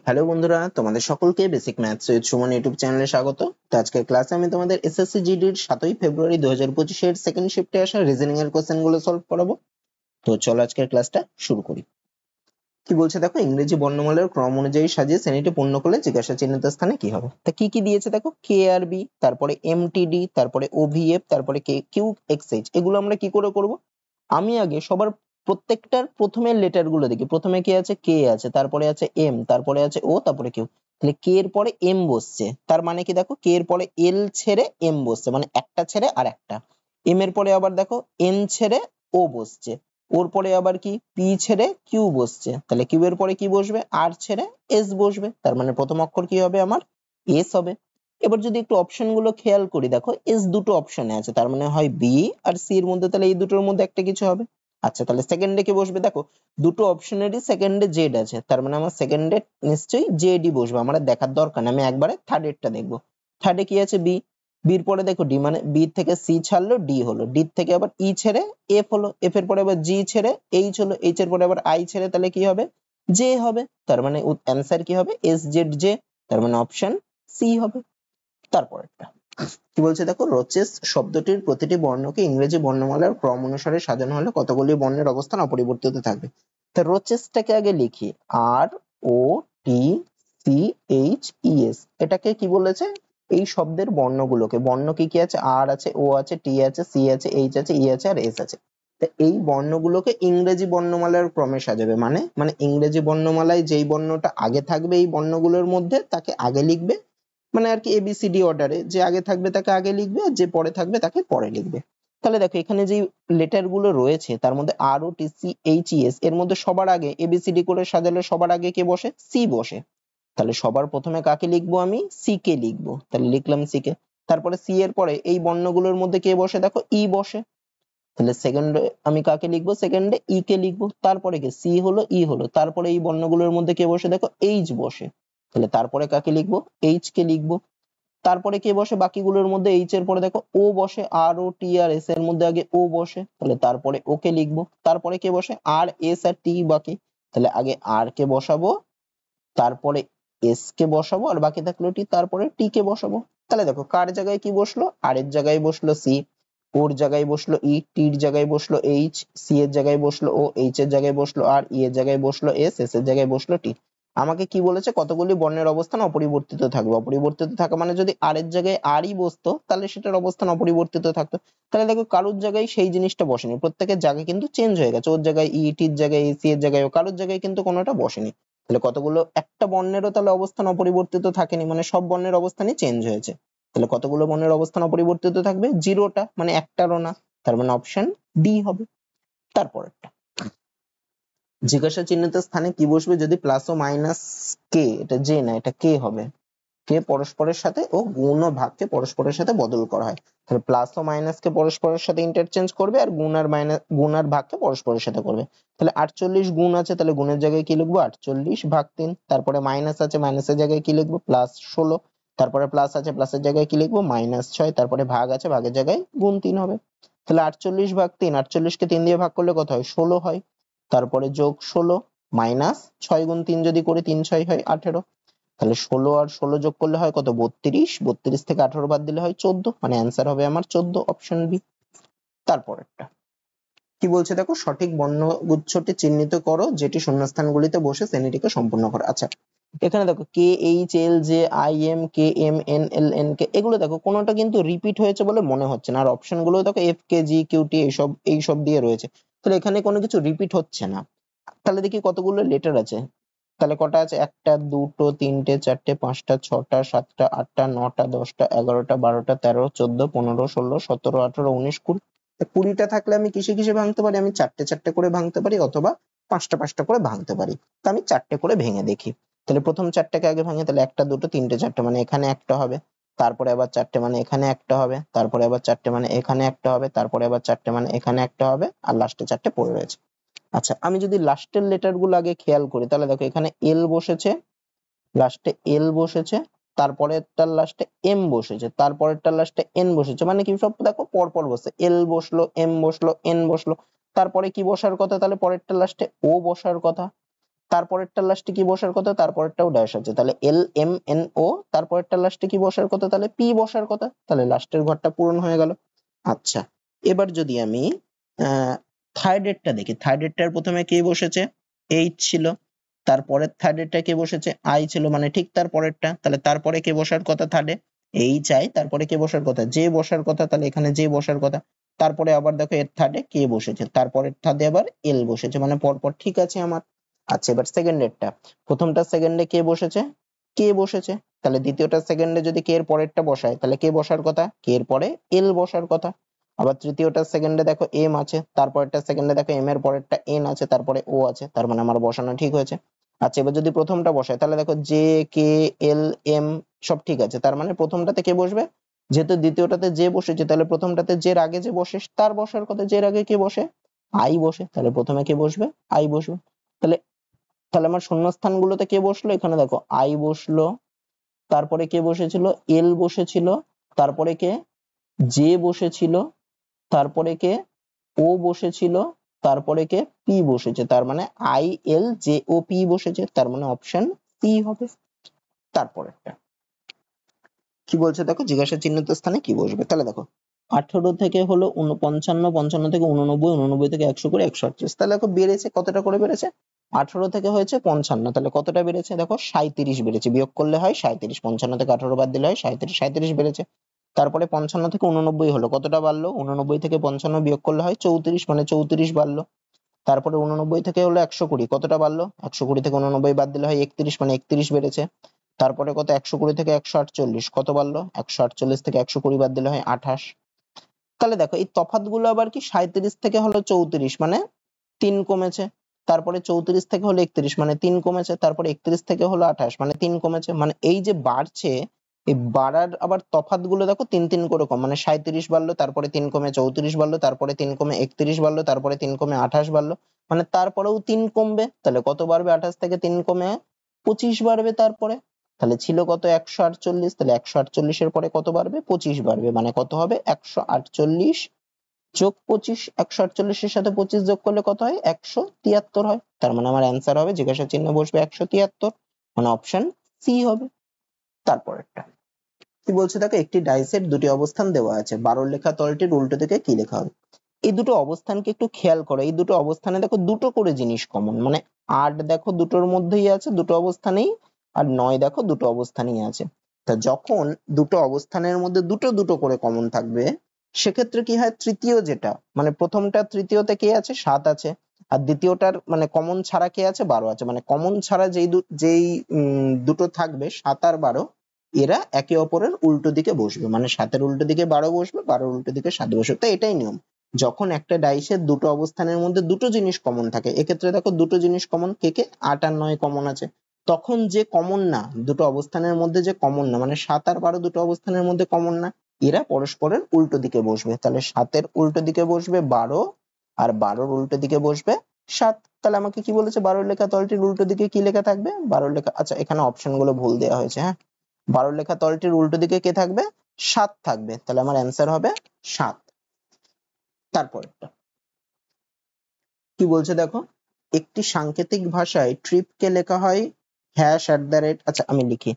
Hello বন্ধুরা, তোমাদের সকলকে basic maths with Suman YouTube চ্যানেলে স্বাগত। তো আজকের ক্লাসে আমি তোমাদের এসএসসি জিডির 7ই ফেব্রুয়ারি 2025 এর সেকেন্ড শিফটে আসা রিজনিং এর কোশ্চেন গুলো সলভ করাবো। তো চলো আজকের ক্লাসটা শুরু করি। কি বলছে দেখো, ইংরেজি বর্ণমালার ক্রম অনুযায়ী সাজিয়ে শ্রেণীটি পূর্ণ করলে জিজ্ঞাসা চিহ্নিত স্থানে কি হবে। তা কি কি দিয়েছে দেখো, কে আর বি, তারপরে এমটিডি, তারপরে ওভিএফ, তারপরে কে কিউ এক্সএইচ। এগুলো আমরা কি করে করব? আমি আগে সবার প্রত্যেকটার প্রথমের লেটার গুলো দেখি। প্রথমে কি আছে? কে আছে, তারপরে আছে এম, তারপরে আছে ও, তারপরে কিউ। তাহলে কে এর পরে এম বসছে, তার মানে কি দেখো, কে এর পরে এল ছেড়ে এম বসছে, মানে একটা ছেড়ে আর একটা। এম এর পরে আবার দেখো এন ছেড়ে ও বসছে, ওর পরে আবার কি পি ছেড়ে কিউ বসছে, তাহলে কিউ এর পরে কি বসবে? আর ছেড়ে এস বসবে, তার মানে প্রথম অক্ষর কি হবে আমার? এস হবে। এবার যদি একটু অপশন গুলো খেয়াল করি, দেখো এস দুটো অপশনে আছে, তার মানে হয় বি আর সি এর মধ্যে, তাহলে এই দুটোর মধ্যে একটা কিছু হবে। আচ্ছা, তাহলে সেকেন্ডে কি বসবে? দেখো দুটো অপশনেরই সেকেন্ডে জেড আছে, তার মানে আমার সেকেন্ডে নিশ্চয়ই জেডই বসবে। আমার আর দেখার দরকার নেই, আমি একবারে থার্ডেরটা দেখবো। থার্ডে কি আছে? বি। বির পরে দেখো ডি, মানে বি থেকে সি ছাড়লো ডি হলো, ডি থেকে আবার ই ছেড়ে এফ হলো, এফ এর পরে আবার জি ছেড়ে এইচ হলো, এইচ এর পরে আবার আই ছেড়ে তাহলে কি হবে? জে হবে। তার মানে অ্যান্সার কি হবে? এস জেড জে, তার মানে অপশন সি হবে। তারপরেরটা কি বলছে দেখো, রোচেস শব্দটির প্রতিটি বর্ণকে ইংরেজি বর্ণমালার ক্রম অনুসারে সাজানো হলে কতগুলি বর্ণের অবস্থান অপরিবর্তিত থাকবে। তা রোচেসটাকে আগে লিখি, R O T C H E S. এটাকে কি বলেছে? এই শব্দের বর্ণগুলোকে, বর্ণ কি কি আছে? আর আছে, ও আছে, টি আছে, সি আছে, এইচ আছে, ই আছে আর এস আছে। তা এই বর্ণগুলোকে ইংরেজি বর্ণমালার ক্রমে সাজাবে, মানে মানে ইংরেজি বর্ণমালায় যেই বর্ণটা আগে থাকবে এই বর্ণগুলোর মধ্যে তাকে আগে লিখবে, মানে আর কি এবিসিডি অর্ডারে, যে আগে থাকবে তাকে আগে লিখবে, আর যে পরে থাকবে তাকে পরে লিখবে। তাহলে দেখো এখানে যে লেটার গুলো রয়েছে তার মধ্যে R O T C H E S, এর মধ্যে সবার আগে এবিসিডি করে সাজালে সবার আগে কে বসে? সি বসে। তাহলে সবার প্রথমে কাকে লিখবো? আমি সি কে লিখবো, তাহলে লিখলাম সি কে। তারপরে সি এর পরে এই বর্ণগুলোর মধ্যে কে বসে? দেখো ই বসে, তাহলে সেকেন্ডে আমি কাকে লিখবো? সেকেন্ডে ই কে লিখবো। তারপরে কি সি হলো, ই হলো, তারপরে এই বর্ণগুলোর মধ্যে কে বসে? দেখো এইচ বসে, তাহলে তারপরে কাকে লিখবো? এইচ কে লিখবো। তারপরে কে বসে বাকিগুলোর মধ্যে? এইচ এর পরে দেখো ও বসে, আর ও টি আর এস এর মধ্যে আগে ও বসে, তাহলে তারপরে ওকে লিখবো। তারপরে কে বসে? আর এস আর টি বাকি, তাহলে আগে আর কে বসাবো, তারপরে এস কে বসাবো, আর বাকি থাকলো টি, তারপরে টি কে বসাবো। তাহলে দেখো কার জায়গায় কি বসলো? আর এর জায়গায় বসলো সি, ওর জায়গায় বসলো ই, টির জায়গায় বসলো এইচ, সি এর জায়গায় বসলো ও, এইচ এর জায়গায় বসলো আর, ই এর জায়গায় বসলো এস, এস এর জায়গায় বসলো টি। আমাকে কি বলেছে? কতগুলি বর্ণের অবস্থান অপরিবর্তিত থাকবে। অপরিবর্তিত থাকা মানে যদি আর এর জায়গায় আর ই বসতো তাহলে সেটার অবস্থান অপরিবর্তিত থাকতো। তাহলে দেখো কারোর জায়গায় সেই জিনিসটা বসেনি, প্রত্যেকের জায়গা কিন্তু চেঞ্জ হয়ে গেছে। ওর জায়গায় ই, টির জায়গায় সি এর জায়গায় ও, কারোর জায়গায় কিন্তু কোনোটা বসেনি। তাহলে কতগুলো, একটা বর্ণেরও তাহলে অবস্থান অপরিবর্তিত থাকেনি, মানে সব বর্ণের অবস্থানই চেঞ্জ হয়েছে। তাহলে কতগুলো বর্ণের অবস্থান অপরিবর্তিত থাকবে? জিরোটা, মানে একটারও না, তার মানে অপশন ডি হবে। তারপরেরটা, জিজ্ঞাসা চিহ্নিত স্থানে কি বসবে যদি প্লাস ও মাইনাস কে, এটা যে না এটা কে হবে, কে পরস্পরের সাথে ও গুণ ও ভাগকে পরস্পরের সাথে বদল করা হয়। তাহলে প্লাস ও মাইনাস কে পরস্পরের সাথে ইন্টারচেঞ্জ করবে, আর গুণ আর মাইনাস, গুণ আর ভাগকে পরস্পরের সাথে করবে। তাহলে 48 গুণ আছে, তাহলে গুণের জায়গায় কি লিখবো? 48 ভাগ 3। তারপরে মাইনাস আছে, মাইনাসের জায়গায় কি লিখবো? প্লাস 16। তারপরে প্লাস আছে, প্লাসের জায়গায় কি লিখবো? মাইনাস 6। তারপরে ভাগ আছে, ভাগের জায়গায় গুণ 3 হবে। তাহলে 48 ভাগ 3, 48 কে 3 দিয়ে ভাগ করলে কত হয়? 16 হয়। তারপরে যোগ 16 মাইনাস 6 গুণ 3 যদি করি, 3 6 হয় 18। তাহলে 16 আর 16 যোগ করলে হয় কত? 32। 32 থেকে 18 বাদ দিলে হয় 14, মানে অ্যান্সার হবে আমার 14, অপশন বি। তারপরেরটা কি বলছে দেখো, সঠিক বর্ণগুচ্ছটি চিহ্নিত করো যেটি শূন্যস্থানগুলিতে বসে শ্রেণীটিকে সম্পূর্ণ করে। আচ্ছা, এখানে দেখো K H L J I M K M N L N K, এগুলো দেখো কোনোটা কিন্তু রিপিট হয়েছে বলে মনে হচ্ছে না। আর অপশন গুলো দেখো এফ কে জি কিউ টি এইসব দিয়ে রয়েছে, তাহলে এখানে কোনো কিছু রিপিট হচ্ছে না। তাহলে দেখি কতগুলো লেটার আছে। তাহলে কটা আছে? একটা, দুটো, তিনটে, চারটে, পাঁচটা, ছটা, সাতটা, আটটা, নটা, 10টা, 11টা, 12টা, 13, 14, 15, 16, 17, 18, 19, 20। 20টা থাকলে আমি কিসে কিসে ভাঙতে পারি? আমি চারটে চারটে করে ভাঙতে পারি, অথবা পাঁচটা পাঁচটা করে ভাঙতে পারি। তো আমি চারটে করে ভেঙে দেখি। তাহলে প্রথম চারটাকে আগে ভাঙে, তাহলে একটা, দুটো, তিনটে, চারটে, মানে এখানে একটা হবে। তারপরে আবার চারটে মানে এখানে একটা হবে, তারপরে আবার চারটে মানে এখানে একটা হবে, তারপরে আবার চারটে মানে এখানে একটা হবে, আর লাস্টে চারটে পড়ে রয়েছে। আচ্ছা, আমি যদি লাস্টের লেটার গুলো আগে খেয়াল করি, তাহলে দেখো এখানে এল বসেছে, লাস্টে এল বসেছে, তারপরেরটার লাস্টে এম বসেছে, তারপরেরটার লাস্টে এন বসেছে, মানে কি সব দেখো পর পর বসে, এল বসলো, এম বসলো, এন বসলো। তারপরে কি বসার কথা? তাহলে পরেরটার লাস্টে ও বসার কথা। তারপরেরটা লাস্টে কি বসার কথা, তারপরেরটাও ড্যাশ আছে, তাহলে এল এম এন ও, তারপরেরটা লাস্টে কি বসার কথা, তাহলে পি বসার কথা, তাহলে লাস্টের ঘরটা পূরণ হয়ে গেল। আচ্ছা, এবার যদি আমি থার্ডেরটা দেখি, থার্ডেরটার প্রথমে কে বসেছে, এইচ ছিল, তারপরের থার্ডেরটা কে বসেছে, আই ছিল, মানে ঠিক তারপরেরটা, তাহলে তারপরে কে বসার কথা থার্ডে, এইচ আই, তারপরে কে বসার কথা, জে বসার কথা, তাহলে এখানে জে বসার কথা। তারপরে আবার দেখো এর থার্ডে কে বসেছে, তারপরের থার্ডে আবার এল বসেছে, মানে পরপর ঠিক আছে আমার। আচ্ছা, এবার সেকেন্ডেরটা, প্রথমটা সেকেন্ডে কে বসেছে, কে বসেছে, তাহলে দ্বিতীয়টা সেকেন্ডে যদি কে এর পরেরটা বসায়, তাহলে কে বসার কথা, কে এর পরে এল বসার কথা। আবার তৃতীয়টা সেকেন্ডে দেখো এম আছে, তারপরেরটা সেকেন্ডে দেখো এম এর পরেরটা এন আছে, তারপরে ও আছে, তার মানে আমার বসানো ঠিক হয়েছে। আচ্ছা, এবার যদি প্রথমটা বসায়, তাহলে দেখো জে কে এল এম সব ঠিক আছে, তার মানে প্রথমটাতে কে বসবে, যেহেতু দ্বিতীয়টাতে যে বসেছে, তাহলে প্রথমটাতে জের আগে যে বসে তার বসার কথা, জের আগে কে বসে, আই বসে, তাহলে প্রথমে কে বসবে, আই বসবে। তাহলে তাহলে আমার শূন্যস্থান গুলোতে কে বসলো, এখানে দেখো আই বসলো, তারপরে কে বসেছিল, এল বসেছিল, তারপরে কে জে বসেছিল, তারপরে কে ও বসেছিল, তারপরে কে পি বসেছে, তার মানে I L J O P বসেছে, তার মানে অপশন সি হবে। তারপরেরটা কি বলছে দেখো, জিজ্ঞাসা চিহ্নিত স্থানে কি বসবে, তাহলে দেখো 18 থেকে হলো 55, 55 থেকে 89, 89 থেকে 100 করে 138, তাহলে দেখো বেড়েছে, কতটা করে বেড়েছে, 18 থেকে হয়েছে 55, তাহলে কতটা বেড়েছে, দেখো 37 বেড়েছে, বিয়োগ করলে হয় 37, 55 থেকে 18 বাদ দিলে হয় 37, 37 বেড়েছে। তারপরে 55 থেকে 89 হলো, কতটা বাড়লো, 89 থেকে 55 বিয়োগ করলে হয় 34, মানে 34 বাড়লো। তারপরে 89 থেকে হলো 120, কতটা বাড়লো, 120 থেকে 89 বাদ দিলে হয় 31, মানে 31 বেড়েছে। তারপরে কত, 120 থেকে 148, কত বাড়লো, 148 থেকে 120 বাদ দিলে হয় 28। তাহলে দেখো এই তফাৎ গুলো আবার কি, 37 থেকে হলো 34, মানে 3 কমেছে। তারপরে 34 থেকে হলো 31, মানে 3 কমেছে। তারপরে 31 থেকে হলো 28, মানে 3 কমেছে। মানে এই যে বাড়ছে, এই বাড়ার আবার তফাৎ গুলো দেখো 3 3 করে কম, মানে 37 বাড়লো, তারপরে 3 কমে 34 বাড়লো, তারপরে 3 কমে 31 বাড়লো, তারপরে 3 কমে 28 বাড়লো, মানে তারপরেও 3 কমবে। তাহলে কত বাড়বে, 28 থেকে 3 কমে 25 বাড়বে। তারপরে তাহলে ছিল কত, 148, তাহলে 148 এর পরে কত বাড়বে, 25 বাড়বে, মানে কত হবে, 148 যোগ 25, 148 এর সাথে 25 যোগ করলে কত হয়, 173 হয়। তার মানে আমার অ্যান্সার হবে, জিজ্ঞাসা চিহ্ন বসবে 173, মানে অপশন সি হবে। তারপরেরটা কি বলছে দেখো, একটি ডাইসের দুটি অবস্থান দেওয়া আছে, 12 লেখা তলটির উল্টো দিকে কি লেখা হবে। এই দুটো অবস্থানকে একটু খেয়াল করো, এই দুটো অবস্থানে দেখো দুটো করে জিনিস কমন, মানে 8 দেখো দুটোর মধ্যেই আছে, দুটো অবস্থানেই, আর 9 দেখো দুটো অবস্থানেই আছে। তা যখন দুটো অবস্থানের মধ্যে দুটো দুটো করে কমন থাকবে, সেক্ষেত্রে কি হয়, তৃতীয় যেটা, মানে প্রথমটা তৃতীয়তে কে আছে, 7 আছে, আর দ্বিতীয়টার মানে কমন ছাড়া কে আছে, 12 আছে, মানে কমন ছাড়া যেই দুটো থাকবে 7 আর 12, এরা একে অপরের উল্টো দিকে বসবে, মানে 7-এর উল্টো দিকে 12 বসবে, 12-এর উল্টো দিকে 7 বসবে। তো এটাই নিয়ম, যখন একটা ডাইসের দুটো অবস্থানের মধ্যে দুটো জিনিস কমন থাকে, এক্ষেত্রে দেখো দুটো জিনিস কমন, কে কে, 8 আর 9 কমন আছে, তখন যে কমন না, দুটো অবস্থানের মধ্যে যে কমন না, মানে 7 আর 12 দুটো অবস্থানের মধ্যে কমন না, এরা পরস্পরের উল্টো দিকে বসবে। তাহলে 7-এর উল্টো দিকে বসবে 12, আর 12-র উল্টো দিকে বসবে 7। তাহলে আমাকে কি বলেছে, 12 লেখা তলটির উল্টো দিকে কি লেখা থাকবে, 12 লেখা, আচ্ছা এখানে অপশন গুলো ভুল দেওয়া হয়েছে, হ্যাঁ, 12 লেখা তলটির উল্টো দিকে কে থাকবে, 7 থাকবে, তাহলে আমার অ্যান্সার হবে 7। তারপরেরটা কি বলছে দেখো, একটি সাংকেতিক ভাষায় ট্রিপ কে লেখা হয় #, আচ্ছা আমি লিখি,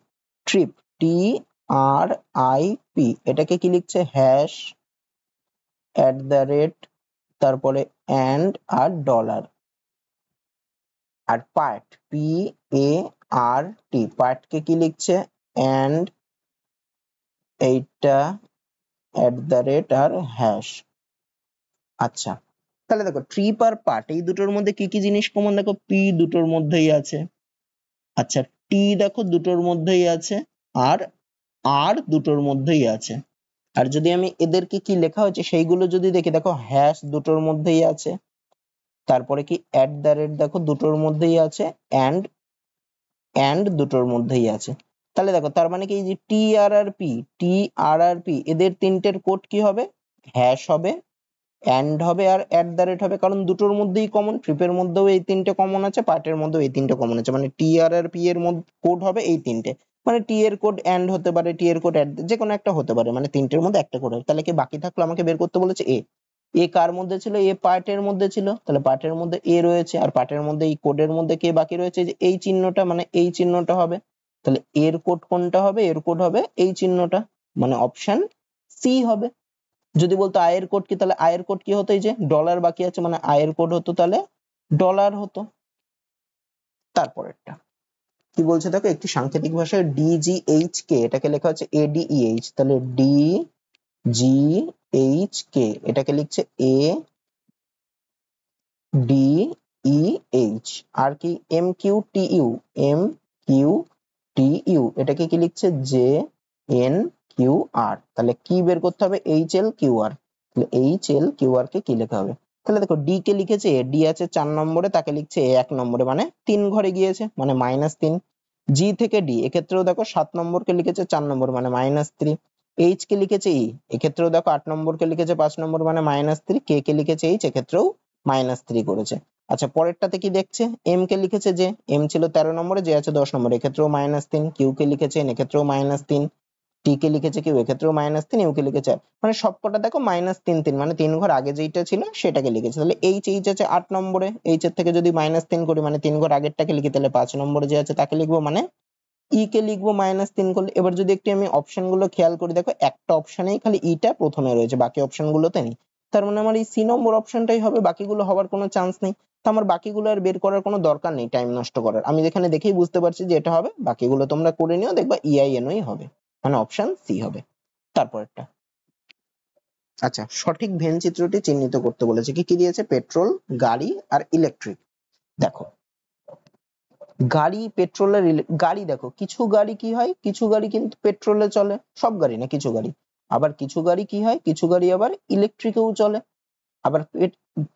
ট্রিপ, TRIP, এটাকে কি লিখছে, #, তারপরে এন্ড আর ডলার, আর পার্ট, PART, পার্ট কে কি লিখছে, এন্ড, এইটা #, আর হ্যাশ। আচ্ছা, তাহলে দেখো ট্রিপ আর পার্ট এই দুটোর মধ্যে কি কি জিনিস কমন, দেখো পি দুটোর মধ্যেই আছে, আচ্ছা টি দেখো দুটোর মধ্যেই আছে, আর আর দুটোর মধ্যেই আছে। আর যদি আমি এদেরকে কি লেখা হয়েছে সেইগুলো যদি দেখি, দেখো হ্যাশ দুটোর মধ্যেই আছে, তারপরে কি দেখো দুটোর মধ্যেই আছে, এন্ড দুটোর মধ্যেই আছে। তাহলে দেখো তার মানে কি, এই যে টি আর আর পি এদের তিনটের কোড কি হবে, হ্যাশ হবে, এন্ড হবে, আর @, হবে, কারণ দুটোর মধ্যেই কমন, ট্রিপের মধ্যেও এই তিনটে কমন আছে, পার্টের মধ্যেও এই তিনটে কমন আছে, মানে TRRP এর মধ্যে কোড হবে এই তিনটে, মানে টি এর কোড এন্ড হতে পারে, টি এর কোড যে কোনো একটা হতে পারে, মানে তিনটের মধ্যে একটা কোড হবে। তাহলে কি বাকি থাকলো, আমাকে বের করতে বলেছে এ, এ কার মধ্যে ছিল, এ পার্টের মধ্যে ছিল, তাহলে পার্টের মধ্যে এ রয়েছে, আর পার্টের মধ্যে এই কোডের মধ্যে কে বাকি রয়েছে, যে এই চিহ্নটা, মানে এই চিহ্নটা হবে। তাহলে এর কোড কোনটা হবে, এর কোড হবে এই চিহ্নটা, মানে অপশন সি হবে। যদি বলতো আয়ের কোড কি, তাহলে আয়ের কোড কি হতো, এই যে ডলার বাকি আছে, মানে আয়ের কোড হতো তাহলে ডলার হতো। তারপরেরটা কি বলছে দেখো, একটি সাংকেতিক ভাষায় ডিজিএইচ কে, এটাকে লেখা হচ্ছে এডিইএইচ, তাহলে ডি জি এইচ কে এটাকে লিখছে এ ডি ই এইচ। আর কি M Q T U, M Q T U এটাকে কি লিখছে জে এন কিউ আর। তাহলে কি বের করতে হবে, এইচ এল কিউ আর। তাহলে এইচ এল কিউ আর কে কি লেখা হবে, তাহলে দেখো ডি কে লিখেছে এ, ডি আছে 4 নম্বরে, তাকে লিখছে এ 1 নম্বরে, মানে 3 ঘরে গিয়েছে, মানে -3। জি থেকে ডি এক্ষেত্রেও দেখো 7 নম্বরকে লিখেছে 4 নম্বর, মানে -3। এইচ কে লিখেছে ই, এক্ষেত্রেও দেখো 8 নম্বরকে লিখেছে 5 নম্বর, মানে -3। কে কে লিখেছে এইচ, এক্ষেত্রেও -3 করেছে। আচ্ছা পরেরটাতে কি দেখছে, এম কে লিখেছে যে, এম ছিল 13 নম্বরে, যে আছে 10 নম্বরে, এক্ষেত্রেও -3। কিউ কে লিখেছে এন, এক্ষেত্রেও -3। টি কে লিখেছে কিউ, এক্ষেত্রেও -3। ইউ কে লিখেছে, মানে সবকটা দেখো -3 মানে 3 ঘর আগে যেটা ছিল সেটাকে লিখেছে। তাহলে এইচ, এইচ আছে 8 নম্বরে, এইচ এর থেকে যদি -3 করি, মানে 3 ঘর আগেরটাকে লিখি, তাহলে 5 নম্বরে যে আছে তাকে লিখবো, মানে ই কে লিখবো -3 করলে। এবার যদি একটু আমি অপশন গুলো খেয়াল করি, দেখো একটা অপশনেই খালি ইটা প্রথমে রয়েছে, বাকি অপশন গুলোতে নেই। তার মানে আমার এই সি নম্বর অপশনটাই হবে, বাকিগুলো হওয়ার কোনো চান্স নেই। তো আমার বাকিগুলো আর বের করার কোনো দরকার নেই টাইম নষ্ট করার, আমি যেখানে দেখেই বুঝতে পারছি যে এটা হবে, বাকিগুলো তোমরা করে নিও, দেখবা ইআইএনওই হবে, মানে অপশন সি হবে। তারপরেরটা, আচ্ছা সঠিক ভেন চিত্রটি চিহ্নিত করতে বলেছে, কি কি দিয়েছে, পেট্রোল, গাড়ি আর ইলেকট্রিক। দেখো গাড়ি, পেট্রোলের, গাড়ি দেখো কিছু গাড়ি কি হয়, কিছু গাড়ি কিন্তু পেট্রোলে চলে, সব গাড়ি না কিছু গাড়ি। আবার কিছু গাড়ি কি হয়, কিছু গাড়ি আবার ইলেকট্রিকেও চলে। আবার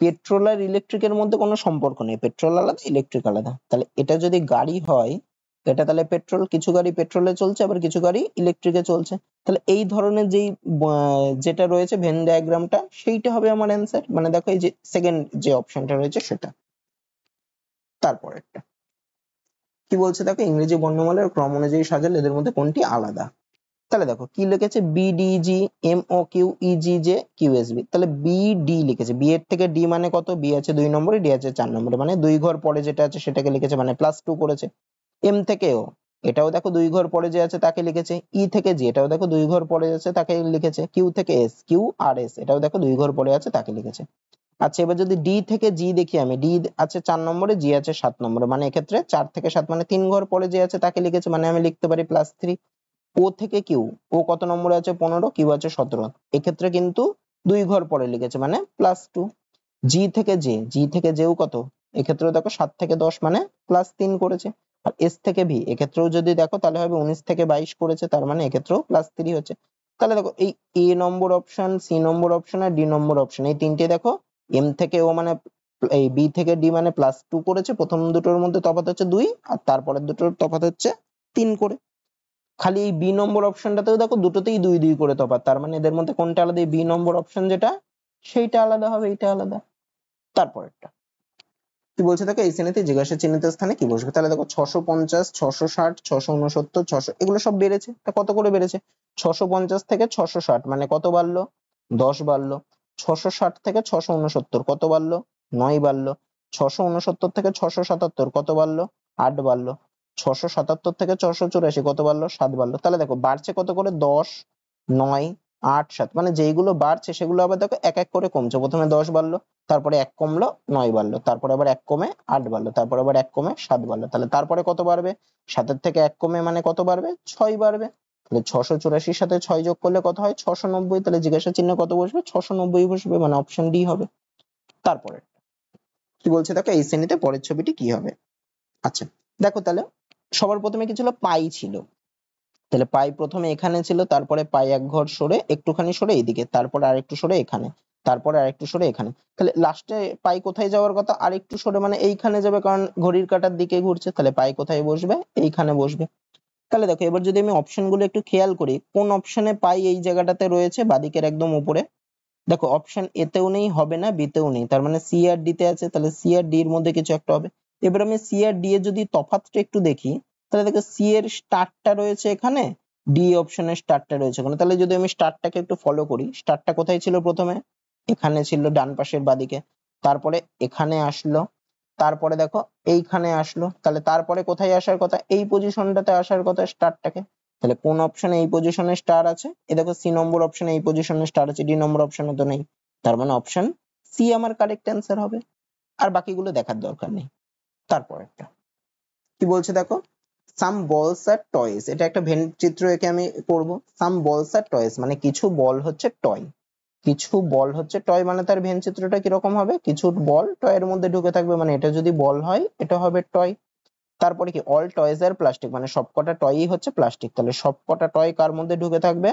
পেট্রোল আর ইলেকট্রিকের মধ্যে কোনো সম্পর্ক নেই, পেট্রোল আলাদা ইলেকট্রিক আলাদা। তাহলে এটা যদি গাড়ি হয়, এটা তাহলে পেট্রোল, কিছু গাড়ি পেট্রোলে চলছে, আবার কিছু গাড়ি ইলেকট্রিকে চলছে। তাহলে এই ধরনের যেই যেটা রয়েছে ভেন ডায়াগ্রামটা, সেইটা হবে আমার অ্যান্সার। মানে দেখো এই যে সেকেন্ড যে অপশনটা রয়েছে সেটা। তারপরেরটা কি বলছে দেখো, ইংরেজি বর্ণমালার ক্রম অনুযায়ী সাজালে এদের মধ্যে কোনটি আলাদা। তাহলে দেখো কি লিখেছে, B D G M O Q E G J Q S B. তাহলে বি ডি লিখেছে, বি এর থেকে ডি মানে কত, বি আছে 2 নম্বরে, ডি আছে 4 নম্বরে, মানে 2 ঘর পরে যেটা আছে সেটাকে লিখেছে, মানে +2 করেছে। এম থেকে ও, এটাও দেখো 2 ঘর পরে যে আছে তাকে লিখেছে। ই থেকে জি, এটাও দেখো 2 ঘর পরে আছে তাকে লিখেছে। কিউ থেকে এস, কিউ আর এস, এটাও দেখো 2 ঘর পরে আছে তাকে লিখেছে। আচ্ছা এবার যদি ডি থেকে জি দেখি, আমি ডি আছে 4 নম্বরে, জি আছে 7 নম্বরে, মানে এক্ষেত্রে 4 থেকে 7 মানে 3 ঘর পরে যে আছে তাকে লিখেছে, মানে আমি লিখতে পারি +3। ও থেকে কিউ, ও কত নম্বরে আছে 15, কিউ আছে 17, এক্ষেত্রে কিন্তু 2 ঘর পরে লিখেছে, মানে +2। জি থেকে জে, জি থেকে জেও কত, এক্ষেত্রেও দেখো 7 থেকে 10 মানে +3 করেছে। আর এস থেকে ভি, এক্ষেত্রেও যদি দেখো তাহলে হবে 19 থেকে 22 করেছে, তার মানে এক্ষেত্রেও +3 হচ্ছে। তাহলে দেখো এই এ নম্বর অপশন, সি নম্বর অপশন আর ডি নম্বর অপশন, এই তিনটে দেখো এম থেকে ও মানে এই বি থেকে ডি মানে +2 করেছে, প্রথম দুটোর মধ্যে তফাৎ হচ্ছে 2, আর তারপরের দুটোর তফাৎ হচ্ছে 3 করে। খালি এই বি নম্বর অপশনটাতেও দেখো দুটোতেই 2 2 করে তফাৎ, তার মানে এদের মধ্যে কোনটা আলাদা, বি নম্বর অপশন যেটা সেইটা আলাদা হবে, এটা আলাদা। তারপরেরটা কি বলছে দেখো, এই শ্রেণীতে জিজ্ঞাসা চিহ্নিত স্থানে কি বসবে। তাহলে দেখো 650, 660, 669, 600 এগুলো সব বেড়েছে, তা কত করে বেড়েছে, 650 থেকে 660 মানে কত বাড়লো, 10 বাড়লো। 660 থেকে 669 কত বাড়লো, 9 বাড়লো। 669 থেকে 677 কত বাড়লো, 8 বাড়লো। 677 থেকে 684 কত বাড়লো, 7 বাড়লো। তাহলে দেখো বাড়ছে কত করে, 10, 9, 8, 7, মানে যেইগুলো বাড়ছে সেগুলো আবার দেখো এক এক করে কমছে, প্রথমে 10 বাড়লো, তারপরে 1 কমলো 9 বাড়লো, তারপরে আবার 1 কমে 8 বাড়লো, তারপরে আবার 1 কমে 7 বাড়লো। তাহলে তারপরে কত বাড়বে, 7 থেকে 1 কমে মানে কত বাড়বে, 6 বাড়বে। তাহলে 684 সাথে 6 যোগ করলে কত হয়, 690। তাহলে জিজ্ঞাসা চিহ্ন কত বসবে, 690 বসবে, মানে অপশন ডি হবে। তারপরে কি বলছে দেখো, এই শ্রেণীতে পরের ছবিটি কি হবে। আচ্ছা দেখো তাহলে সবার প্রথমে কি ছিল, পাই ছিল। তাহলে পাই প্রথমে এখানে ছিল, তারপরে পাই এক ঘর সরে একটুখানি সরে এইদিকে, তারপরে আরেকটু সরে এখানে, তারপরে আরেকটু সরে এখানে। তাহলে লাস্টে পাই কোথায় যাওয়ার কথা, আরেকটু সরে মানে এইখানে যাবে, কারণ ঘড়ির কাঁটার দিকে ঘুরছে। তাহলে পাই কোথায় বসবে, এইখানে বসবে। তাহলে দেখো এবার যদি আমি অপশন গুলো একটু খেয়াল করি, কোন অপশনে পাই এই জায়গাটাতে রয়েছে, বাদিকের একদম উপরে। দেখো অপশন এ তেও নেই, হবে না, বি তেও নেই, তার মানে সি আর ডি তে আছে। তাহলে সি আর ডি এর মধ্যে কিছু একটা হবে। এবার আমি সি আর ডি এর যদি তফাৎটা একটু দেখি, তাহলে দেখো সি এর স্টারটা রয়েছে এখানে, ডি অপশনের স্টারটা রয়েছে ওখানে। তাহলে যদি আমি স্টারটাকে একটু ফলো করি, স্টারটা কোথায় ছিল প্রথমে, এখানে ছিল ডান পাশের বাদিকে, তারপরে এখানে আসলো, তারপরে দেখো এইখানে আসলো, তাহলে তারপরে কোথায় আসার কথা, এই পজিশনটাতে আসার কথা স্টারটাকে। তাহলে কোন অপশনে এই পজিশনে স্টার আছে, এ দেখো সি নম্বর অপশনে এই পজিশনে স্টার আছে, ডি নম্বর অপশনে তো নেই, তার মানে অপশন সি আমার কারেক্ট অ্যান্সার হবে, আর বাকিগুলো দেখার দরকার নেই। তারপর একটা কি বলছে দেখো, সাম বলস আর টয়েস, এটা একটা ভেন চিত্র একে আমি করব। সাম বলস আর টয়েস মানে কিছু বল হচ্ছে টয়, কিছু বল হচ্ছে টয়, মানে তার ভেন চিত্রটা কিরকম হবে, কিছু বল টয়ের মধ্যে ঢুকে থাকবে, মানে এটা যদি বল হয় এটা হবে টয়। তারপরে কি অল টয়েজ আর প্লাস্টিক, মানে সবকটা টয়ই হচ্ছে প্লাস্টিক, তাহলে সবকটা টয় কার মধ্যে ঢুকে থাকবে,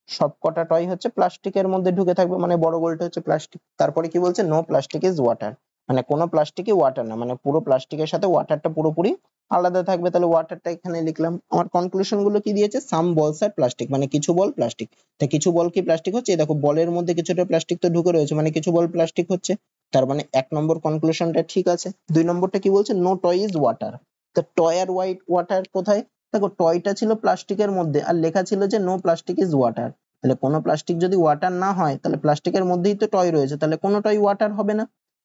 সবকটা টয় হচ্ছে প্লাস্টিকের মধ্যে ঢুকে থাকবে, মানে বড় গোলটা হচ্ছে প্লাস্টিক। তারপরে কি বলছে, নো প্লাস্টিক ইজ ওয়াটার, মানে কোনো প্লাস্টিকই ওয়াটার না, মানে পুরো প্লাস্টিকের সাথে ওয়াটারটা পুরোপুরি আলাদা থাকবে, তাহলে ওয়াটারটা এখানে লিখলাম। আমার কনক্লুশন গুলো কি দিয়েছে, সাম বলস আর প্লাস্টিক, মানে কিছু বল প্লাস্টিক, তাই কিছু বল কি প্লাস্টিক হচ্ছে, এই দেখো বলের মধ্যে কিছুটা প্লাস্টিক তো ঢুকে রয়েছে, মানে কিছু বল প্লাস্টিক হচ্ছে, তার মানে 1 নম্বর কনক্লুশনটা ঠিক আছে। 2 নম্বরটা কি বলছে, নো টয় ইজ ওয়াটার, তো টয় আর ওয়াটার কোথায়, দেখো টয়টা ছিল প্লাস্টিকের মধ্যে আর লেখা ছিল যে নো প্লাস্টিক ইজ ওয়াটার, তাহলে কোনো প্লাস্টিক যদি ওয়াটার না হয় তাহলে প্লাস্টিকের মধ্যেই তো টয় রয়েছে, তাহলে কোনো টয় ওয়াটার হবে না,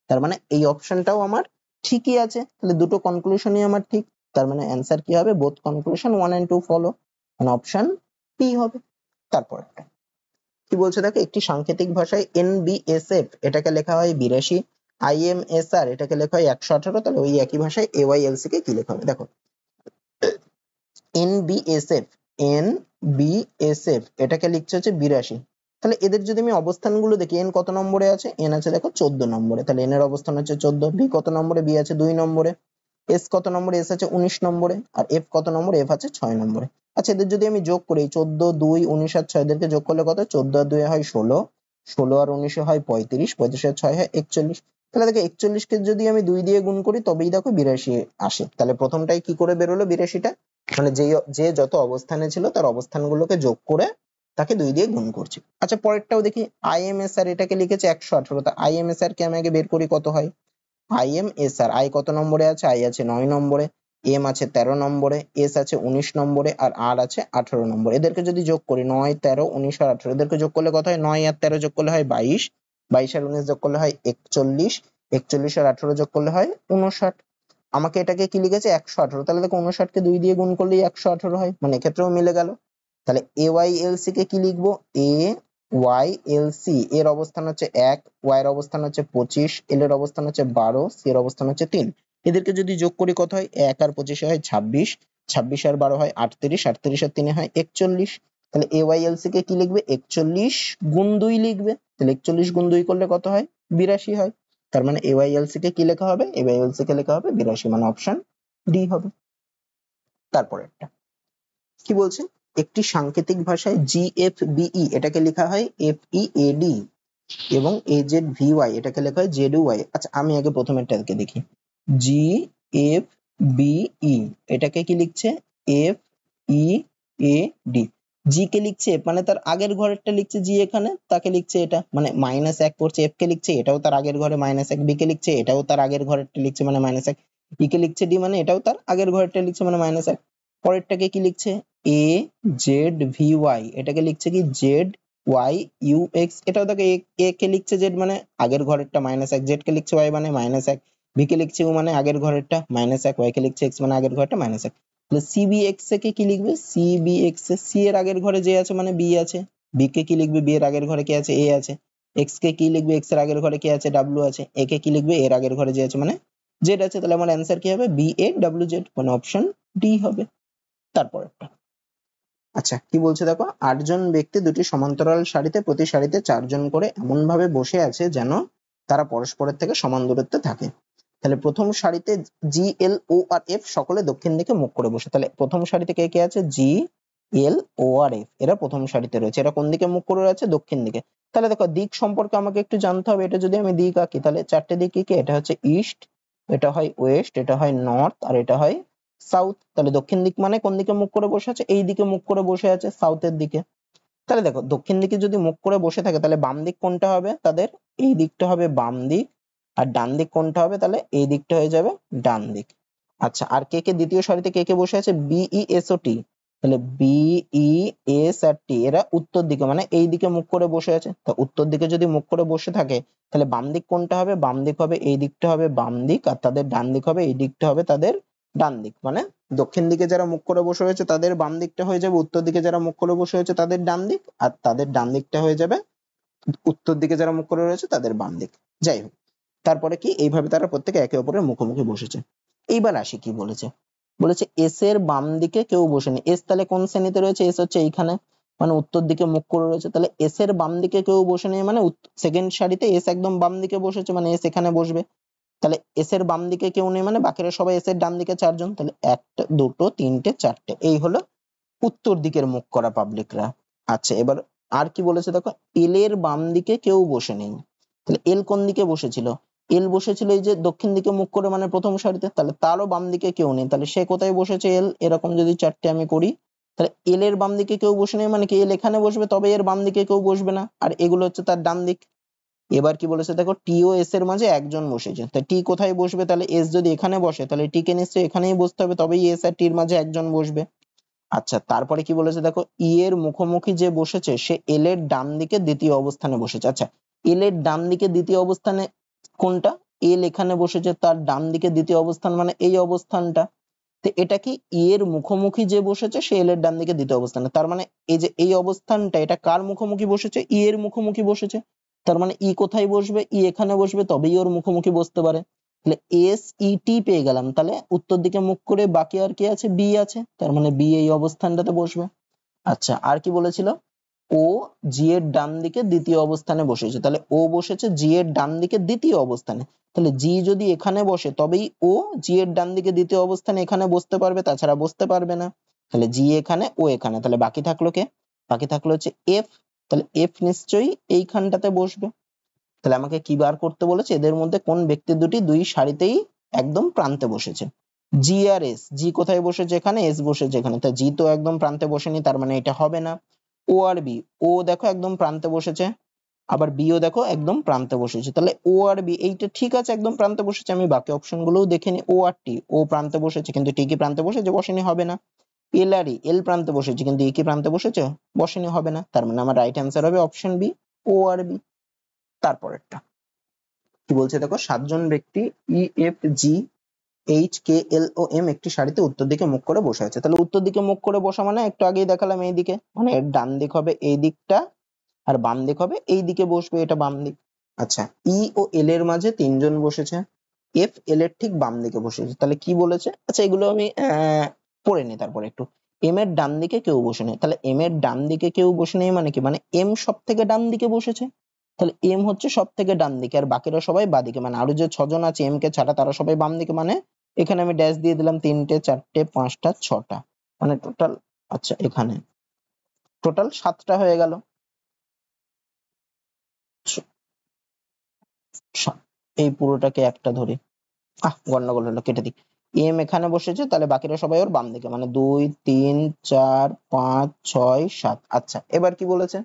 তার মানে এই অপশনটাও আমার ঠিকই আছে, তাহলে দুটো কনক্লুশনই আমার ঠিক, তার মানে অ্যান্সার কি হবে, বোথ কনক্লুশন 1 and 2 ফলো, মানে অপশন পি হবে। তারপর একটা কি বলছে দেখো, একটি সাংকেতিক ভাষায় NBSF এটাকে লেখা হয় 82, IMSR এটাকে লেখা হয় 118, তাহলে ওই একই ভাষায় AYLC কে কি লেখা হবে দেখো, NBSF এটাকে লিখছে হচ্ছে 82, তাহলে এদের যদি আমি অবস্থানগুলো দেখি, এন কত নম্বরে আছে, এন আছে দেখো 14 নম্বরে, তাহলে এন এর অবস্থান হচ্ছে 14, বি কত নম্বরে, বি আছে 2 নম্বরে, এস কত নম্বরে, এস আছে 19 নম্বরে, আর এফ কত নম্বরে, এফ আছে 6 নম্বরে। আচ্ছা এদের যদি আমি যোগ করি, 14, 2, 19 আর 6 এদেরকে যোগ করলে কত, 14 আর 2 হয় 16, 16 আর 19 হয় 35, 35 আর 6 হয় 41, তাহলে দেখো 41 কে যদি আমি 2 দিয়ে গুণ করি তবেই দেখো 82 আসে, তাহলে প্রথমটাই কি করে বেরোলো 82টা, মানে যে যত অবস্থানে ছিল তার অবস্থানগুলোকে যোগ করে তাকে 2 দিয়ে গুণ করছি। আচ্ছা পরেরটাও দেখি, IMSR এটাকে লিখেছে 118, তা IMSR কে আমি আগে বের করি কত হয়, IMSR আই কত নম্বরে আছে, আই আছে 9 নম্বরে, এম আছে 13 নম্বরে, এস আছে 19 নম্বরে, আর আর আছে 18 নম্বরে, এদেরকে যদি যোগ করি 9, 13, 19 আর 18, এদেরকে যোগ করলে কত হয়, 9 আর 13 যোগ করলে হয় 22, 22 আর 19 যোগ করলে হয় 41, 41 আর 18 যোগ করলে হয় 59, আমাকে এটাকে কি লিখেছে 118, তাহলে দেখো 59 কে 2 দিয়ে গুণ করলেই 118 হয়, মানে এক্ষেত্রেও মিলে গেল। তাহলে AYLC কে কি লিখবো, AYLC এর অবস্থান হচ্ছে 1, Y এর অবস্থান হচ্ছে 25, L এর অবস্থান হচ্ছে 12, C এর অবস্থান হচ্ছে 3, এদেরকে যদি যোগ করি কত হয়, 1 আর 25 হয় 26, 26 আর 12 হয় 38, 38 আর 3 হয় 41, তাহলে AYLC কে কি লিখবে, 41 গুণ 2 লিখবে, তাহলে 41 গুণ 2 করলে কত হয়, 82 হয়, তার মানে AYLC কে কি লেখা হবে, AYLC কে লেখা হবে 82, মানে অপশন ডি হবে। তারপরে একটা কি বলছে, একটি সাংকেতিক ভাষায় GFBE এটাকে লেখা হয় FEAD, এবং AZVY এটাকে লেখা হয় ZY। আচ্ছা আমি আগে প্রথমেরটাকে দেখি, GFBE এটাকে কি লিখছে, FEAD, জি কে লিখছে F, মানে তার আগের ঘরেরটা লিখছে জি, এখানে তাকে লিখছে এটা, মানে -1 করছে, এফ কে লিখছে এটাও তার আগের ঘরে -1, বি কে লিখছে এটাও তার আগের ঘরেরটা লিখছে মানে -1, ই কে লিখছে ডি, মানে এটাও তার আগের ঘরেরটা লিখছে মানে -1, পরেরটাকে কি লিখছে AZVY এটাকে লিখছে কি ZYUX, এটাও দেখো এ কে লিখছে জেড, মানে আগের ঘরেরটা -1, জেড কে লিখছে ওয়াই মানে -1, বি কে লিখছে ইউ মানে আগের ঘরেরটা -1, ওয়াই কে লিখছে এক্স মানে আগের ঘরেরটা -1, তাহলে CBX কে কি লিখবে, CBX এ সি এর আগের ঘরে যে আছে মানে বি আছে, বি কে কি লিখবে, বি এর আগের ঘরে কে আছে, এ আছে, এক্স কে কি লিখবে, এক্স এর আগের ঘরে কে আছে, ডাব্লিউ আছে, এ কে কি লিখবে, এর আগের ঘরে যে আছে মানে জেড আছে, তাহলে আমার অ্যান্সার কি হবে, BAWZ, মানে অপশন ডি হবে। তারপর আচ্ছা কি বলছে দেখো, 8 জন ব্যক্তি দুটি সমান্তরাল সারিতে প্রতি সারিতে 4 জন করে এমন ভাবে বসে আছে যেন তারা পরস্পরের থেকে সমান দূরত্বে থাকে, তাহলে প্রথম সারিতে জি, এল, ও আর এফ সকলে দক্ষিণ দিকে মুখ করে বসে, তাহলে প্রথম সারিতে কে কে আছে, জি, এল, ও আর এফ, এরা প্রথম সারিতে রয়েছে, এরা কোন দিকে মুখ করে আছে, দক্ষিণ দিকে। তাহলে দেখো দিক সম্পর্কে আমাকে একটু জানতে হবে, এটা যদি আমি দিক আঁকি তাহলে 4টে দিক কি কি, এটা হচ্ছে ইস্ট, এটা হয় ওয়েস্ট, এটা হয় নর্থ, আর এটা হয় সাউথ, তাহলে দক্ষিণ দিক মানে কোন দিকে মুখ করে বসে আছে, এই দিকে মুখ করে বসে আছে, সাউথের দিকে। তাহলে দেখো দক্ষিণ দিকে যদি মুখ করে বসে থাকে তাহলে বাম দিক কোনটা হবে তাদের, এই দিকটা হবে বাম দিক, আর ডান দিক কোনটা হবে, তাহলে এই দিকটা হয়ে যাবে ডান দিক। আচ্ছা আর কে কে দ্বিতীয় সারিতে কে কে বসে আছে, BESOT, তাহলে বি ই এস আর টি এরা উত্তর দিকে মানে এই দিকে মুখ করে বসে আছে। তো উত্তর দিকে যদি মুখ করে বসে থাকে তাহলে বাম দিক কোনটা হবে? বাম দিক হবে এই দিকটা হবে বাম দিক, আর তাদের ডান দিক হবে এই দিকটা হবে তাদের ডান দিক। মানে দক্ষিণ দিকে যারা মুখ করে বসে রয়েছে তাদের বাম দিকটা হয়ে যাবে উত্তর দিকে যারা মুখ করে বসে রয়েছে তাদের ডান দিক, আর তাদের ডান দিকটা হয়ে যাবে উত্তর দিকে যারা মুখ করে রয়েছে তাদের বাম দিক। যাই হোক, তারপরে কি এইভাবে তারা প্রত্যেকে একে অপরের মুখোমুখি বসেছে। এইবার আসি কি বলেছে, বলেছে এস এর বাম দিকে কেউ বসেনি। এস তাহলে কোন শ্রেণীতে রয়েছে? এস হচ্ছে এইখানে, মানে উত্তর দিকে মুখ করে রয়েছে। তাহলে এস এর বাম দিকে কেউ বসে নেই মানে সেকেন্ড সারিতে এস একদম বাম দিকে বসেছে, মানে এস এখানে বসবে। তাহলে এস এর বাম দিকে কেউ নেই মানে বাকিরা সবাই এস এর ডান দিকে চারজন। তাহলে একটা দুটো তিনটে চারটে, এই হলো উত্তর দিকের মুখ করা পাবলিকরা। আচ্ছা, এবার আর কি বলেছে দেখো, এল এর বাম দিকে কেউ বসে নেই। তাহলে এল কোন দিকে বসেছিল? এল বসেছিল এই যে দক্ষিণ দিকে মুখ করে মানে প্রথম সারিতে, তাহলে তারও বাম দিকে কেউ নেই। তাহলে সে কোথায় বসেছে? এল। এরকম যদি চারটে আমি করি তাহলে এল এর বাম দিকে কেউ বসে নেই মানে কি এল এখানে বসবে, তবে এর বাম দিকে কেউ বসবে না, আর এগুলো হচ্ছে তার ডান দিক। এবার কি বলেছে দেখো, টি ও এস এর মাঝে একজন বসেছে। তা টি কোথায় বসবে? তাহলে এস যদি এখানে বসে তাহলে টি কে নিশ্চয়ই এখানেই বসতে হবে, তবেই এস আর টির মাঝে একজন বসবে। আচ্ছা, তারপরে কি বলেছে দেখো, ই এর মুখোমুখি যে বসেছে সে এল এর ডান দিকে দ্বিতীয় অবস্থানে বসেছে। আচ্ছা, এল এর ডান দিকে দ্বিতীয় অবস্থানে কোনটা? এল এখানে বসেছে, তার ডান দিকে দ্বিতীয় অবস্থান মানে এই অবস্থানটা। তো এটা কি ই এর মুখোমুখি যে বসেছে সে এল এর ডান দিকে দ্বিতীয় অবস্থানে, তার মানে এই যে এই অবস্থানটা এটা কার মুখোমুখি বসেছে? ই এর মুখোমুখি বসেছে। তার মানে ই কোথায় বসবে? ই এখানে বসবে, তবেই ওর মুখোমুখি বসতে পারে। তাহলে এস ই টি পেয়ে গেলাম। তাহলে উত্তর দিকে মুখ করে বাকি আর কি আছে? বি আছে, তার মানে বি এই অবস্থানটাতে বসবে। আচ্ছা, আর কি বলেছিল? ও জি এর ডান দিকে দ্বিতীয় অবস্থানে বসেছে। তাহলে ও বসেছে জি এর ডান দিকে দ্বিতীয় অবস্থানে। তাহলে জি যদি এখানে বসে তবেই ও জি এর ডান দিকে দ্বিতীয় অবস্থানে এখানে বসতে পারবে, তাছাড়া বসতে পারবে না। তাহলে জি এখানে, ও এখানে, তাহলে বাকি থাকলো কে? বাকি থাকলো হচ্ছে এফ। তাহলে এফ নিশ্চয়ই এইখানটাতে বসবে। তাহলে আমাকে কি বার করতে বলেছে? এদের মধ্যে কোন ব্যক্তি দুটি দুই সারিতেই একদম প্রান্তে বসেছে। জি আর এস, জি কোথায় বসেছে? এখানে। এস বসেছে এখানে, তা জি তো একদম প্রান্তে বসেনি, তার মানে এটা হবে না। ও আর বি, ও দেখো একদম প্রান্তে বসেছে, আবার বিও দেখো একদম প্রান্তে বসেছে। তাহলে ও আর বি এইটা ঠিক আছে, একদম প্রান্তে বসেছে। আমি বাকি অপশন গুলোও দেখে নি। ও আর টি, ও প্রান্তে বসেছে, কিন্তু টি কি প্রান্তে বসেছে? বসেনি, হবে না। এল আর ই, এল প্রান্তে বসেছে, কিন্তু ই কি প্রান্তে বসেছে? বসেনি, হবে না। তার মানে আমার রাইট অ্যান্সার হবে option B, O R B. তারপরেরটা কি বলছে দেখো, সাতজন ব্যক্তি E F G H K L O M একটি সারিতে উত্তর দিকে মুখ করে বসে আছে। তাহলে উত্তর দিকে মুখ করে বসা মানে একটু আগেই দেখালাম এই দিকে, মানে এর ডান দিক হবে এই দিকটা, আর বাম দিক হবে এই দিকে বসবে, এটা বাম দিক। আচ্ছা, ই ও এল এর মাঝে তিনজন বসেছে, এফ এল এর ঠিক বাম দিকে বসেছে। তাহলে কি বলেছে? আচ্ছা, এগুলো আমি পড়ে নি তারপরে একটু। এম এর ডান দিকে কেউ বসে নেই। তাহলে এম এর ডান দিকে কেউ বসে নেই মানে কি? মানে এম সব থেকে ডান দিকে বসেছে। তাহলে এম হচ্ছে সব থেকে ডান দিকে, আর বাকিরা সবাই বাদিকে, মানে আরো যে ছজন আছে এম কে ছাড়া তারা সবাই বাম দিকে। মানে এখানে আমি ড্যাশ দিয়ে দিলাম, তিনটে চারটে পাঁচটা ছটা, মানে টোটাল, আচ্ছা এখানে টোটাল সাতটা হয়ে গেল। এই পুরোটাকে একটা ধরি, গন্ডগোল হলো, কেটে দিই। এম এখানে বসেছে, তাহলে বাকিরা সবাই ওর বাম দিকে, মানে 2 3 4 5 6 7। আচ্ছা, এবার কি বলেছে?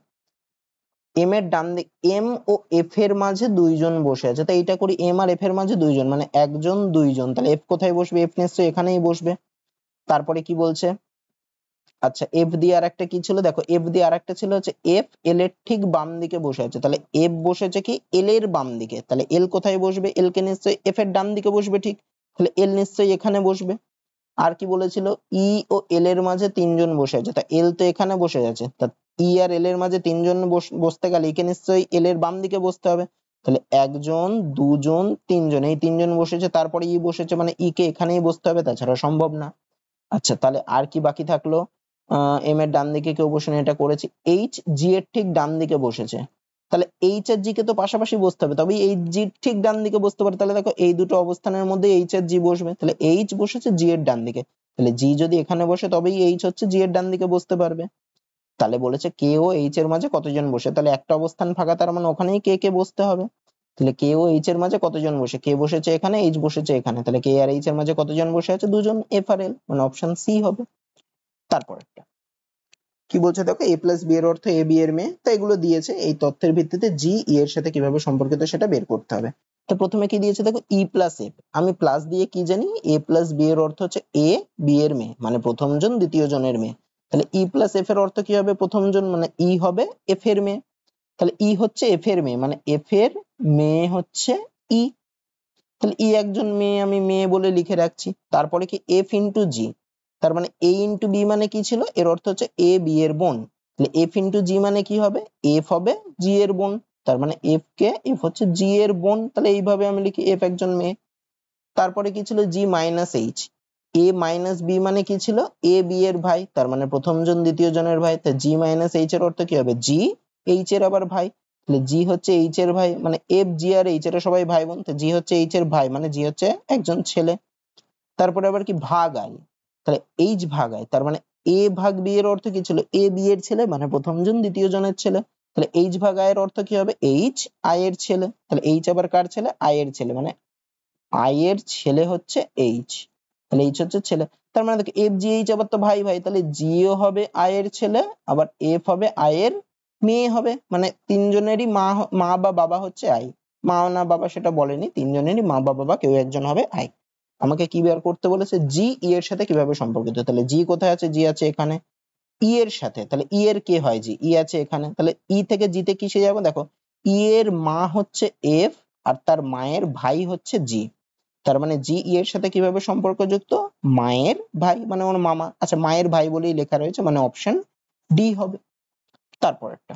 এম এর ডান দিক, এম ও এফ এর মাঝে দুইজন বসে আছে। তাই এটা করি, এম আর এফ এর মাঝে দুইজন মানে একজন দুইজন, তাহলে এফ কোথায় বসবে? এফ নিশ্চয়ই এখানেই বসবে। তারপরে কি বলছে? আচ্ছা, এফ দিয়ে আর একটা কি ছিল দেখো, এফ দিয়ে আর একটা ছিল হচ্ছে এফ এল এর ঠিক বাম দিকে বসে আছে। তাহলে এফ বসেছে কি এল এর বাম দিকে, তাহলে এল কোথায় বসবে? এল কে নিশ্চয়ই এফ এর ডান দিকে বসবে, ঠিক। তাহলে এল নিশ্চয়ই এখানে বসবে। আর কি বলেছিল? ই ও এল এর মাঝে তিনজন বসে আছে, তা এল তো এখানে বসে আছে, তা ই আর এল এর মাঝে তিনজন বসতে গেলে একে নিশ্চয়ই এল এর বাম দিকে বসতে হবে। তাহলে একজন দুজন তিনজন, এই তিনজন বসেছে, তারপরে ই বসেছে, মানে ই কে এখানেই বসতে হবে, তাছাড়া সম্ভব না। আচ্ছা, তাহলে আর কি বাকি থাকলো? এম এর ডান দিকে কেউ বসে নেই, এটা করেছি। এইচ জি এর ঠিক ডান দিকে বসেছে, তাহলে এইচ আর জি কে তো পাশাপাশি বসতে হবে, তবেই এইচ জি ঠিক ডান দিকে বসতে পারে। তাহলে দেখো এই দুটো অবস্থানের মধ্যে এইচ আর জি বসবে, তাহলে এইচ বসেছে জি এর ডান দিকে, তাহলে জি যদি এখানে বসে তবেই এইচ হচ্ছে জি এর ডান দিকে বসতে পারবে। তাহলে বলেছে কে ও এইচ এর মাঝে কতজন বসে, তাহলে একটা অবস্থান ফাঁকা, তার মানে ওখানেই কে কে বসতে হবে। তাহলে কে ও এইচ এর মাঝে কতজন বসে? কে বসেছে এখানে, এইচ বসেছে এখানে, তাহলে কে আর এইচ এর মাঝে কতজন বসে আছে? দুজন, এফ আর এল, মানে অপশন সি হবে। তারপরেরটা কি বলছে দেখো, এ প্লাস বি এর অর্থ এ বি এর মেয়ে, তো এগুলো দিয়েছে। এই তথ্যের ভিত্তিতে জি ই এর সাথে কিভাবে সম্পর্কিত সেটা বের করতে হবে। তো প্রথমে কি দিয়েছে দেখো, ই প্লাস এফ। আমি প্লাস দিয়ে কি জানি? এ প্লাস বি এর অর্থ হচ্ছে এ বি এর মেয়ে, মানে প্রথম জন দ্বিতীয় জনের মেয়ে। তাহলে ই প্লাস এফ এর অর্থ কি হবে, প্রথম জন মানে ই হবে এফ এর মেয়ে, তাহলে ই হচ্ছে এফ এর মেয়ে, মানে এফ এর মেয়ে হচ্ছে ই, তাহলে ই একজন মেয়ে, আমি মেয়ে বলে লিখে রাখছি। তারপরে কি এফ ইন্টু জি, তার মানে এ ইন্টু বি মানে কি ছিল, এর অর্থ হচ্ছে এ বি এর বোন, তাহলে এফ ইন্টু জি মানে কি হবে, এফ হবে জি এর বোন, তার মানে এফ হচ্ছে জি এর বোন, তাহলে এইভাবে আমি লিখি এফ একজন মেয়ে। তারপরে কি ছিল জি মাইনাস এইচ, এ মাইনাস বি মানে কি ছিল, এ বি এর ভাই, তার মানে প্রথম জন দ্বিতীয় জনের ভাই, তাই জি মাইনাস এইচ এর অর্থ কি হবে, জি এইচ এর আবার ভাই, তাহলে জি হচ্ছে এইচ এর ভাই, মানে এফ জি আর এইচ এর সবাই ভাই বোন, তো জি হচ্ছে এইচ এর ভাই, মানে জি হচ্ছে একজন ছেলে। তারপরে আবার কি ভাগ আই, তাহলে এইচ ভাগ আই, তার মানে এ ভাগ বি এর অর্থ কি ছিল, এ বি এর ছেলে মানে প্রথম জন দ্বিতীয় জনের ছেলে, তাহলে এইচ ভাগ আই এর অর্থ কি হবে, এইচ আই এর ছেলে, তাহলে এইচ আবার কার ছেলে, আই এর ছেলে, মানে আই এর ছেলে হচ্ছে এইচ, তাহলে এইচ হচ্ছে ছেলে। তার মানে দেখো এফ জি এইচ আবার তো ভাই ভাই, তাহলে জিও হবে আই এর ছেলে, আবার এফ হবে আই এর মেয়ে হবে, মানে তিনজনেরই মা বা বাবা হচ্ছে আই, মা না বাবা সেটা বলেনি, তিনজনেরই মা বা বাবা কেউ একজন হবে আই। আমাকে কি বের করতে বলেছে, জি ই এর সাথে কিভাবে সম্পর্কিত, তাহলে জি কোথায় আছে, জি আছে এখানে, ই এর সাথে, তাহলে ই এর কে হয়, জি, ই আছে এখানে, তাহলে ই থেকে জি তে কিসে যাবো, দেখো ই এর মা হচ্ছে এফ আর তার মায়ের ভাই হচ্ছে জি, তার মানে জি ই এর সাথে কিভাবে সম্পর্কযুক্ত, মায়ের ভাই, মানে ওর মামা, আচ্ছা মায়ের ভাই বলেই লেখা রয়েছে, মানে অপশন ডি হবে। তারপর একটা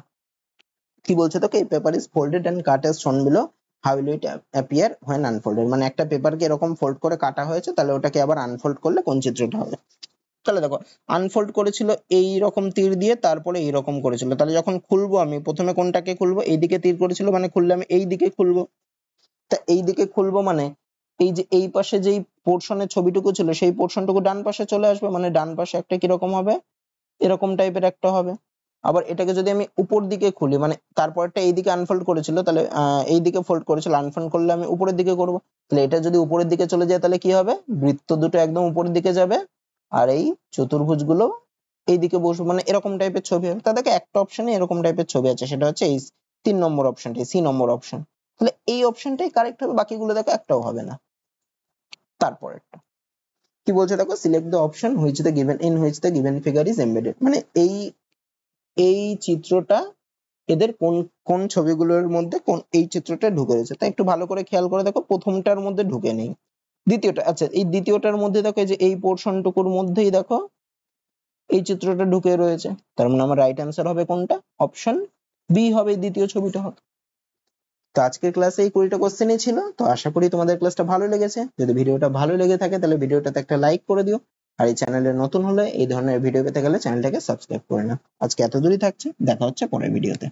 কি বলছে তোকে, paper is folded and cut as shown below, how will it appear when unfolded, মানে একটা পেপারকে এরকম ফোল্ড করে কাটা হয়েছে, তাহলে ওটাকে আবার আনফোল্ড করলে কোন চিত্রটা হবে। তাহলে দেখো আনফোল্ড করেছিল এই রকম তীর দিয়ে, তারপরে এইরকম করেছিল, তাহলে যখন খুলবো আমি প্রথমে কোনটাকে খুলবো, এইদিকে তীর করেছিল মানে খুললে আমি এই দিকে খুলবো, তা এই দিকে খুলবো মানে এই যে এই পাশে যেই পোর্শনের ছবিটুকু ছিল সেই পোর্শনটুকু ডান পাশে চলে আসবে, মানে ডান পাশে একটা কিরকম হবে, এরকম টাইপের একটা হবে। আবার এটাকে যদি আমি উপর দিকে খুলি, মানে তারপরটা এইদিকে আনফোল্ড করেছিল, তাহলে এইদিকে ফোল্ড করেছিল, আনফোল্ড করলে আমি উপরের দিকে করব, তাহলে এটা যদি উপরের দিকে চলে যায় তাহলে কি হবে, বৃত্ত দুটো একদম উপরের দিকে যাবে, আর এই চতুর্ভুজ গুলো এইদিকে বসবে, মানে এরকম টাইপের ছবি হবে। তা দেখো একটা অপশনে এরকম টাইপের ছবি আছে, সেটা হচ্ছে এই 3 নম্বর অপশনটাই, সি নম্বর অপশন, তাহলে এই অপশনটাই কারেক্ট হবে, বাকিগুলো দেখো একটাও হবে না। তারপরেরটা কি বলছে দেখো, select the option which the given in which the given figure is embedded, মানে এই এই চিত্রটা এদের কোন কোন ছবিগুলোর মধ্যে কোন এই চিত্রটা ঢুকে রয়েছে, তাই একটু ভালো করে খেয়াল করে দেখো, প্রথমটার মধ্যে ঢুকে নেই, দ্বিতীয়টা, আচ্ছা এই দ্বিতীয়টার মধ্যে দেখো, এই যে এই পোর্শনটুকুর মধ্যেই দেখো এই চিত্রটা ঢুকে রয়েছে, তার মানে আমার রাইট অ্যান্সার হবে কোনটা, অপশন বি হবে, দ্বিতীয় ছবিটা হবে। তো আজকের ক্লাসে এই 20টা কোশ্চেনই ছিল, তো আশা করি তোমাদের ক্লাসটা ভালো লেগেছে, যদি ভিডিওটা ভালো লেগে থাকে তাহলে ভিডিওটাতে একটা লাইক করে দিও, আর এই চ্যানেলে নতুন হলে এই ধরনের ভিডিও পেতে গেলে চ্যানেলটাকে সাবস্ক্রাইব করে নাও। আজকে এত দূরই থাকছে, দেখা হচ্ছে পরের ভিডিওতে।